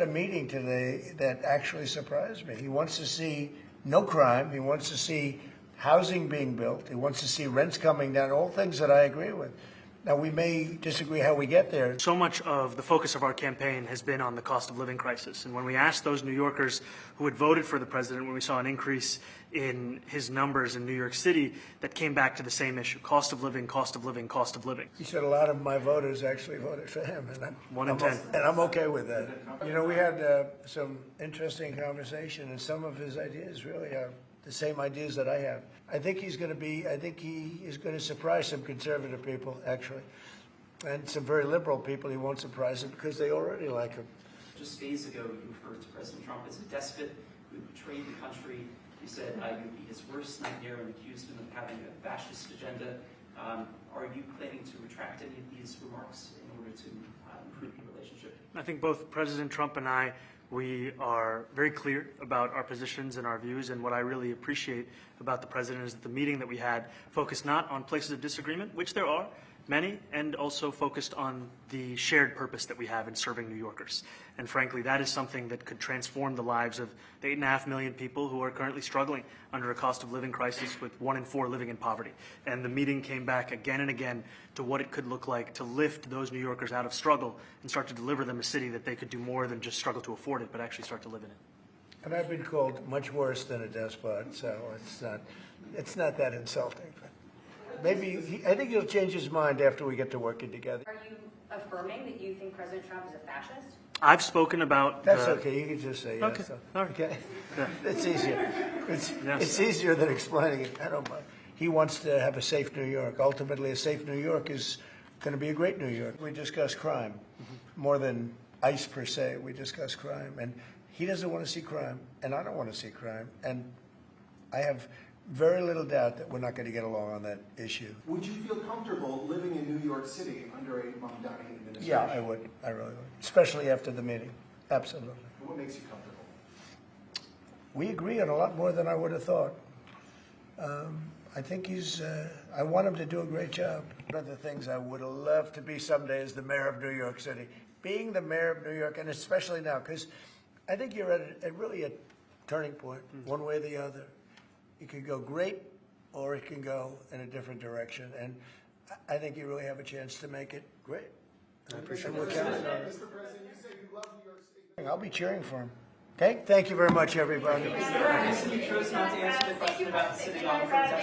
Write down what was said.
a meeting today that actually surprised me. He wants to see no crime. He wants to see housing being built. He wants to see rents coming down, all things that I agree with. Now, we may disagree how we get there. So much of the focus of our campaign has been on the cost of living crisis. And when we asked those New Yorkers who had voted for the president, when we saw an increase in his numbers in New York City, that came back to the same issue: cost of living, cost of living, cost of living. He said a lot of my voters actually voted for him, and One in 10. And I'm okay with that. You know, we had some interesting conversation, and some of his ideas really are the same ideas that I have. I think he is going to surprise some conservative people, actually. And some very liberal people he won't surprise them because they already like him. Just days ago, you referred to President Trump as a despot who betrayed the country. You said you'd be his worst nightmare and accused him of having a fascist agenda. Are you planning to retract any of these remarks in order to improve your relationship? I think both President Trump and I, we are very clear about our positions and our views, and what I really appreciate about the president is that the meeting that we had focused not on places of disagreement, which there are many, and also focused on the shared purpose that we have in serving New Yorkers. And frankly, that is something that could transform the lives of the 8.5 million people who are currently struggling under a cost of living crisis, with 1 in 4 living in poverty. And the meeting came back again and again to what it could look like to lift those New Yorkers out of struggle and start to deliver them a city that they could do more than just struggle to afford it, but actually start to live in it. And I've been called much worse than a despot, so it's not that insulting. Maybe I think he'll change his mind after we get to working together. Are you affirming that you think President Trump is a fascist? I've spoken about... That's okay. You can just say yes. Okay. All right. Okay. Yeah. It's easier. Yes. It's easier than explaining it. I don't mind. He wants to have a safe New York. Ultimately, a safe New York is going to be a great New York. We discuss crime more than ICE per se. We discuss crime. And he doesn't want to see crime, and I don't want to see crime. And I have very little doubt that we're not going to get along on that issue. Would you feel comfortable living in New York City under a Mamdani administration? Yeah, I would. I really would. Especially after the meeting. Absolutely. What makes you comfortable? We agree on a lot more than I would have thought. I think I want him to do a great job. One of the things I would love to be someday is the mayor of New York City. Being the mayor of New York, and especially now, because I think you're at really a turning point, one way or the other. It could go great, or it can go in a different direction. And I think you really have a chance to make it great. I appreciate it. Mr. President, you say you love New York State. I'll be cheering for him. Okay? Thank you very much, everybody. You chose not to answer the question about the city hall.